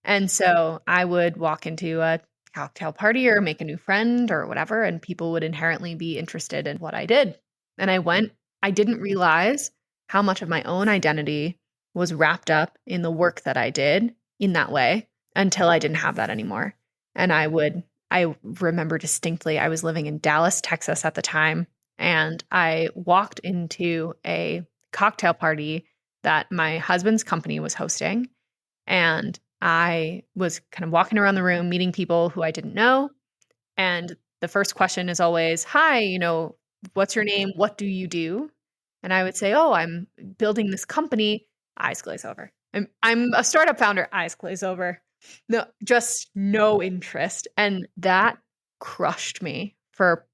And so I would walk into a cocktail party or make a new friend or whatever, and people would inherently be interested in what I did. And I didn't realize how much of my own identity was wrapped up in the work that I did in that way until I didn't have that anymore. And I remember distinctly, I was living in Dallas, Texas at the time, and I walked into a cocktail party that my husband's company was hosting. And I was kind of walking around the room, meeting people who I didn't know. And the first question is always, hi, what's your name? What do you do? And I would say, oh, I'm building this company. Eyes glaze over. I'm a startup founder. Eyes glaze over. No, just no interest. And that crushed me for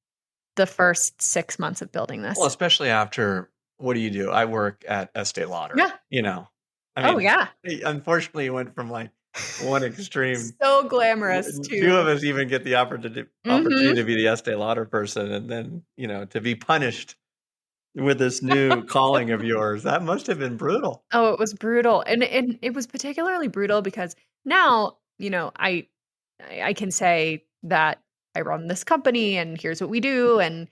the first 6 months of building this. Well, especially after, what do? I work at Estee Lauder. Yeah. I mean, Oh, yeah. Unfortunately, it went from like one extreme. So glamorous too. Few of us even get the opportunity to be the Estee Lauder person, and then, to be punished with this new calling of yours. That must have been brutal. Oh, it was brutal. And it was particularly brutal because now, I can say that I run this company and here's what we do, and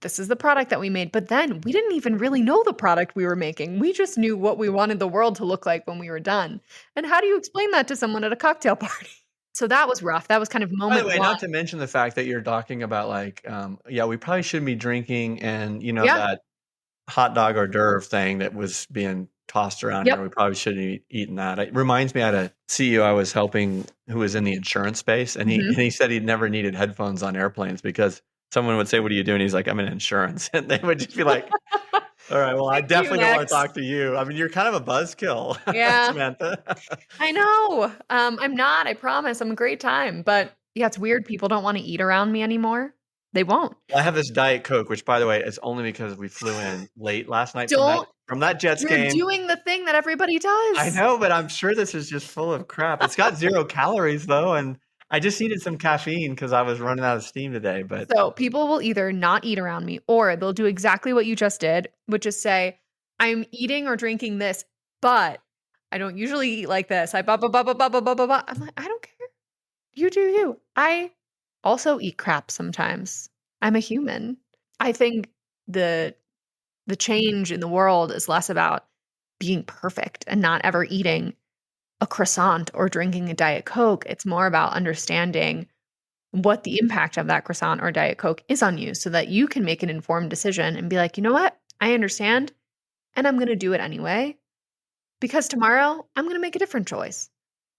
this is the product that we made. But then we didn't even really know the product we were making. We just knew what we wanted the world to look like when we were done. And how do you explain that to someone at a cocktail party? So that was rough. That was kind of moment By the way, one. not to mention the fact that you're talking about like, we probably shouldn't be drinking, and that hot dog hors d'oeuvre thing that was being tossed around here. We probably shouldn't have eaten that. It reminds me, I had a CEO I was helping who was in the insurance space, and he said he'd never needed headphones on airplanes because someone would say, "What are you doing?" He's like, "I'm in insurance," and they would just be like, "All right, well, I definitely don't want to talk to you." I mean, you're kind of a buzzkill, Samantha. I know. I'm not. I promise. I'm a great time, but yeah, it's weird. People don't want to eat around me anymore. They won't. I have this Diet Coke, which, by the way, is only because we flew in late last night from that Jets You're game. doing the thing that everybody does. I know, but I'm sure this is just full of crap. It's got 0 calories, though, and I just needed some caffeine because I was running out of steam today. But so people will either not eat around me, or they'll do exactly what you just did, which is say, I'm eating or drinking this, but I don't usually eat like this. I'm like, I don't care. You do you. I also eat crap sometimes. I'm a human. I think the change in the world is less about being perfect and not ever eating a croissant or drinking a Diet Coke. It's more about understanding what the impact of that croissant or Diet Coke is on you so that you can make an informed decision and be like, you know what? I understand and I'm going to do it anyway because tomorrow I'm going to make a different choice.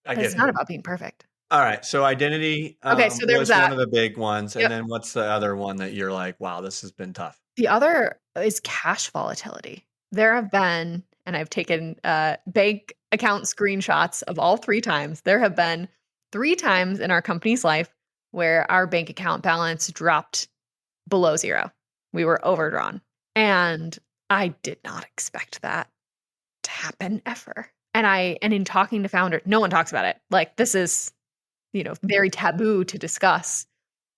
I But get it's it. not about being perfect. All right. So identity Okay, so there was was one that. of the big ones. And Yep. then what's the other one that you're like, wow, this has been tough? The other is cash volatility. There have been, and I've taken bank account screenshots of all 3 times. There have been 3 times in our company's life where our bank account balance dropped below 0. We were overdrawn. And I did not expect that to happen ever. And in talking to founders, no one talks about it. Like this is, very taboo to discuss.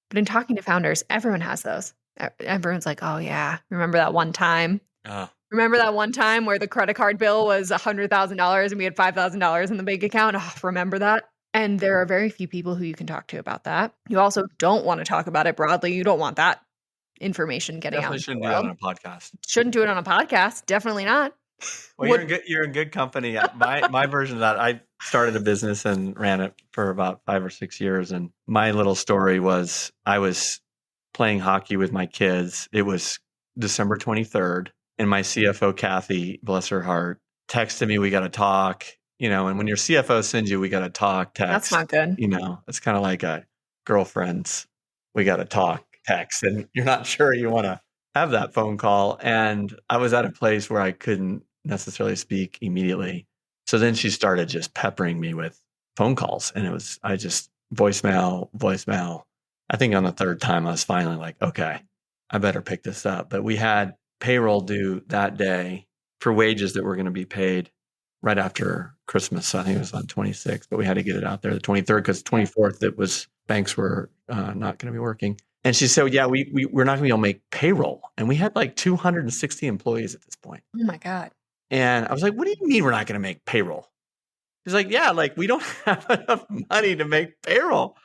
But in talking to founders, everyone has those. Everyone's like, "Oh yeah, remember that one time? Oh, Remember that one time where the credit card bill was $100,000 and we had $5,000 in the bank account? Oh, remember that?" And there are very few people who you can talk to about that. You also don't want to talk about it broadly. You don't want that information getting out definitely into the shouldn't do that world. on a podcast. Shouldn't do it on a podcast. Definitely not. Well, you're in good company. My version of that, I started a business and ran it for about 5 or 6 years. And my little story was I was playing hockey with my kids. It was December 23rd, and my CFO, Kathy, bless her heart, texted me, "We got to talk." And when your CFO sends you, "We got to talk" That's text, not good. it's kind of like a girlfriend's "We got to talk" text, and you're not sure you want to have that phone call. And I was at a place where I couldn't necessarily speak immediately. So then she started just peppering me with phone calls, and I just voicemail. I think on the 3rd time, I was finally like, okay, I better pick this up. But we had payroll due that day for wages that were going to be paid right after Christmas. So I think it was on 26th, but we had to get it out there the 23rd because 24th, banks were not going to be working. And she said, yeah, we're not going to be able to make payroll. And we had like 260 employees at this point. Oh my God. And I was like, what do you mean we're not going to make payroll? She's like, yeah, like we don't have enough money to make payroll.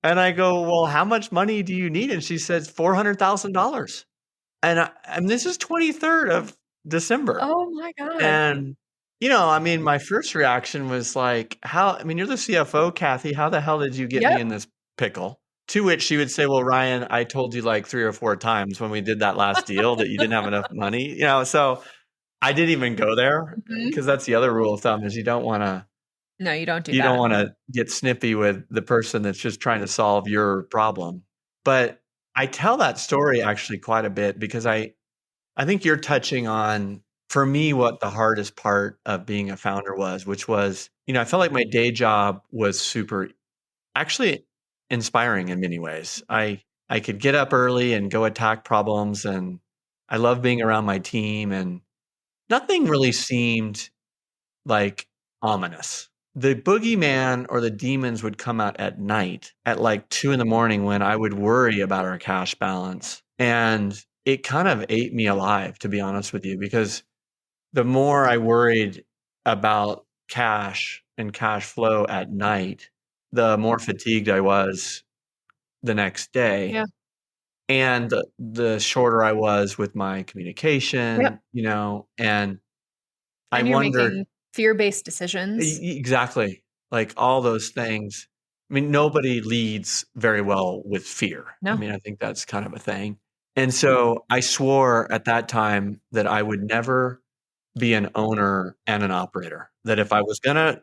And I go, well, how much money do you need? And she says $400,000. And this is 23rd of December. Oh my God. And, my first reaction was like, you're the CFO, Kathy. How the hell did you get me in this pickle? To which she would say, well, Ryan, I told you like 3 or 4 times when we did that last deal that you didn't have enough money, so I didn't even go there because that's the other rule of thumb is you don't want to. No, you don't do You that. don't want to get snippy with the person that's just trying to solve your problem. But I tell that story actually quite a bit because I think you're touching on, for me, what the hardest part of being a founder was, which was, I felt like my day job was super, actually inspiring in many ways. I could get up early and go attack problems, and I love being around my team, and nothing really seemed like ominous. The boogeyman or the demons would come out at night at like 2 a.m. when I would worry about our cash balance. And it kind of ate me alive, to be honest with you, because the more I worried about cash and cash flow at night, the more fatigued I was the next day. Yeah. And the shorter I was with my communication, and I And you're wondered. making fear-based decisions. Exactly. Like all those things. Nobody leads very well with fear. No. I think that's kind of a thing. And so I swore at that time that I would never be an owner and an operator. That if I was going to,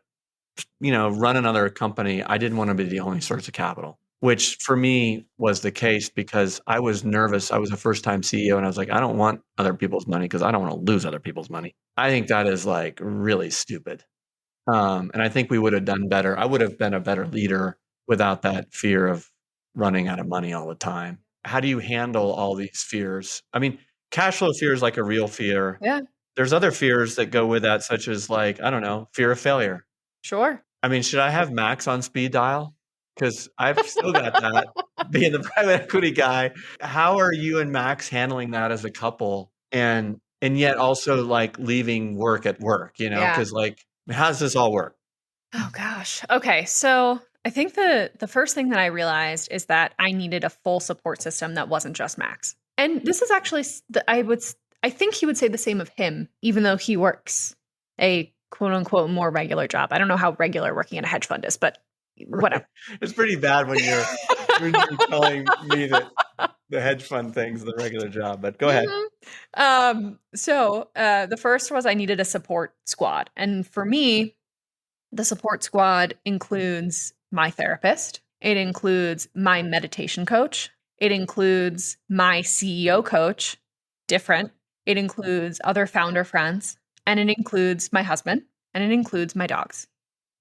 run another company, I didn't want to be the only source of capital, which for me was the case because I was nervous. I was a first-time CEO and I was like, I don't want other people's money because I don't want to lose other people's money. I think that is like really stupid. And I think we would have done better. I would have been a better leader without that fear of running out of money all the time. How do you handle all these fears? Cash flow fear is like a real fear. Yeah. There's other fears that go with that, such as like, I don't know, fear of failure. Sure. Should I have Max on speed dial? Because I've still got that being the private equity guy. How are you and Max handling that as a couple? And yet also like leaving work at work, Yeah. because like, how does this all work? Oh gosh. Okay. So I think the first thing that I realized is that I needed a full support system that wasn't just Max. And this is actually I think he would say the same of him, even though he works a quote unquote more regular job. I don't know how regular working at a hedge fund is, but whatever. It's pretty bad when you're telling me that the hedge fund thing's the regular job, but go ahead. So the first was I needed a support squad. And for me, the support squad includes my therapist. It includes my meditation coach. It includes my CEO coach, different. It includes other founder friends. And it includes my husband. And it includes my dogs.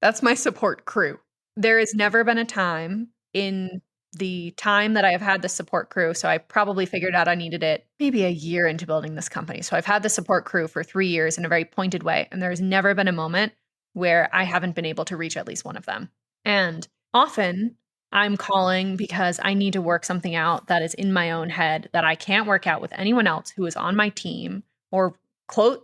That's my support crew. There has never been a time in the time that I have had the support crew. So I probably figured out I needed it maybe a year into building this company. So I've had the support crew for 3 years in a very pointed way. And there's never been a moment where I haven't been able to reach at least one of them. And often I'm calling because I need to work something out that is in my own head that I can't work out with anyone else who is on my team or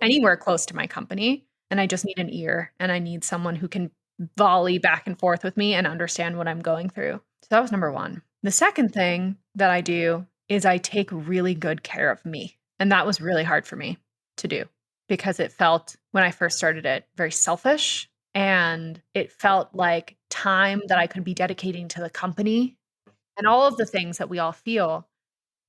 anywhere close to my company. And I just need an ear and I need someone who can volley back and forth with me and understand what I'm going through. So that was number one. The second thing that I do is I take really good care of me. And that was really hard for me to do because it felt, when I first started it, very selfish. And it felt like time that I could be dedicating to the company and all of the things that we all feel.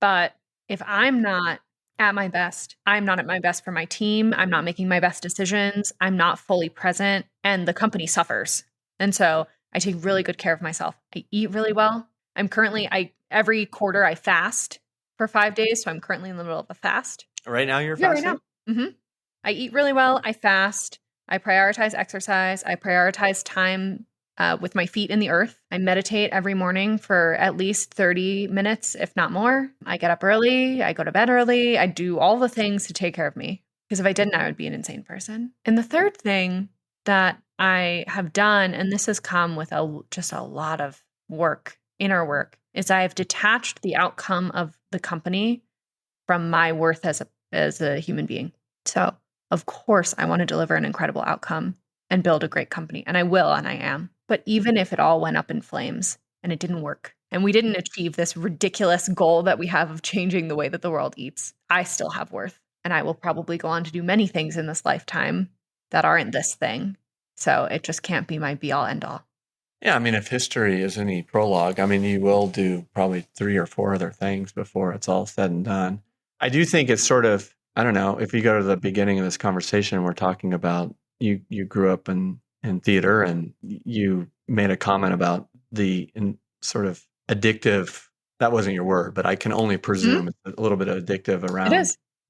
But if I'm not at my best, I'm not at my best for my team. I'm not making my best decisions. I'm not fully present and the company suffers. And so I take really good care of myself. I eat really well. Every quarter I fast for 5 days. So I'm currently in the middle of a fast. Right now you're fasting? Right now. Mm-hmm. I eat really well. I fast. I prioritize exercise. I prioritize time with my feet in the earth. I meditate every morning for at least 30 minutes, if not more. I get up early. I go to bed early. I do all the things to take care of me. Because if I didn't, I would be an insane person. And the third thing that I have done, and this has come with just a lot of work, inner work, is I have detached the outcome of the company from my worth as a human being. So, of course, I want to deliver an incredible outcome and build a great company. And I will, and I am. But even if it all went up in flames and it didn't work, and we didn't achieve this ridiculous goal that we have of changing the way that the world eats, I still have worth. And I will probably go on to do many things in this lifetime that aren't this thing. So it just can't be my be all end all. Yeah, I mean, if history is any prologue, I mean, you will do probably 3 or 4 other things before it's all said and done. I do think it's sort of, I don't know, if you go to the beginning of this conversation, we're talking about you grew up in theater and you made a comment about the sort of addictive, that wasn't your word, but I can only presume it's a little bit addictive around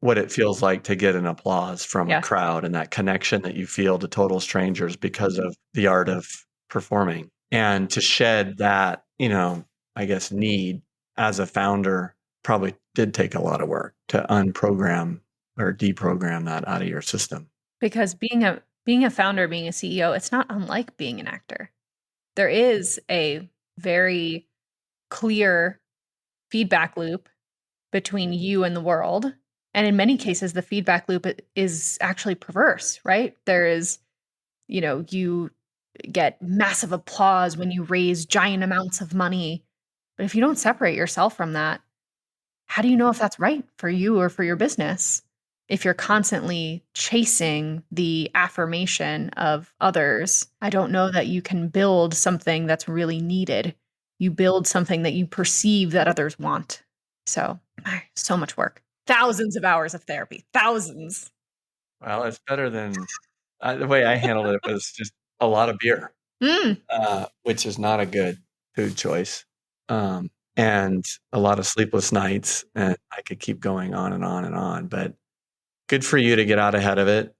what it feels like to get an applause from a crowd and that connection that you feel to total strangers because of the art of performing. And to shed that, I guess, need as a founder probably did take a lot of work to unprogram or deprogram that out of your system. Because being a founder, being a CEO, it's not unlike being an actor. There is a very clear feedback loop between you and the world. And in many cases, the feedback loop is actually perverse, right? There is, you get massive applause when you raise giant amounts of money. But if you don't separate yourself from that, how do you know if that's right for you or for your business? If you're constantly chasing the affirmation of others, I don't know that you can build something that's really needed. You build something that you perceive that others want. So much work. Thousands of hours of therapy. Thousands. Well, it's better than the way I handled it was just a lot of beer, which is not a good food choice. And a lot of sleepless nights, and I could keep going on and on and on, but good for you to get out ahead of it.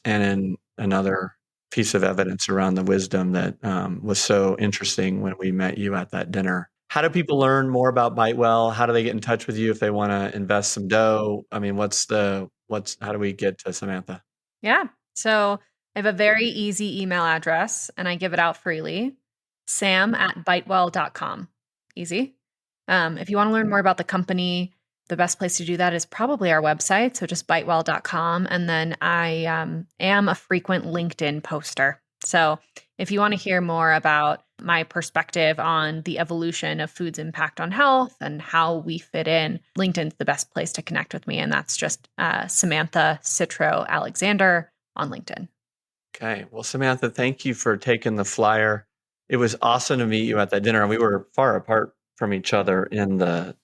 And then another piece of evidence around the wisdom that was so interesting when we met you at that dinner. How do people learn more about Bitewell? How do they get in touch with you if they want to invest some dough? I mean, how do we get to Samantha? Yeah. So I have a very easy email address and I give it out freely. sam@bitewell.com. Easy. If you want to learn more about the company, the best place to do that is probably our website. So just bitewell.com. And then I am a frequent LinkedIn poster. So if you want to hear more about my perspective on the evolution of food's impact on health and how we fit in, LinkedIn's the best place to connect with me. And that's just Samantha Citro Alexander on LinkedIn. Okay. Well, Samantha, thank you for taking the flyer. It was awesome to meet you at that dinner. And we were far apart from each other in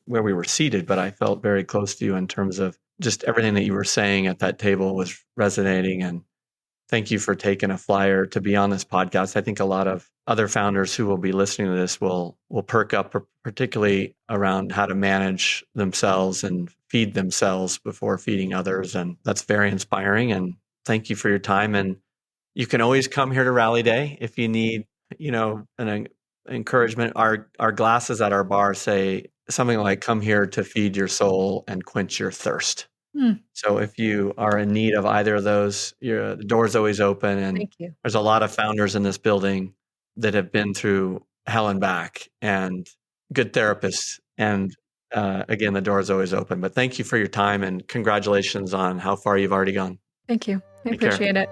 where we were seated, but I felt very close to you in terms of just everything that you were saying at that table was resonating. And thank you for taking a flyer to be on this podcast. I think a lot of other founders who will be listening to this will perk up, particularly around how to manage themselves and feed themselves before feeding others. And that's very inspiring. And thank you for your time. And you can always come here to Rallyday if you need, an encouragement. Our glasses at our bar say something like, "Come here to feed your soul and quench your thirst." So if you are in need of either of those, the door's always open. And Thank you. there's a lot of founders in this building that have been through hell and back, and good therapists. And again, the door is always open. But thank you for your time, and congratulations on how far you've already gone. Thank you. I Take care. appreciate it.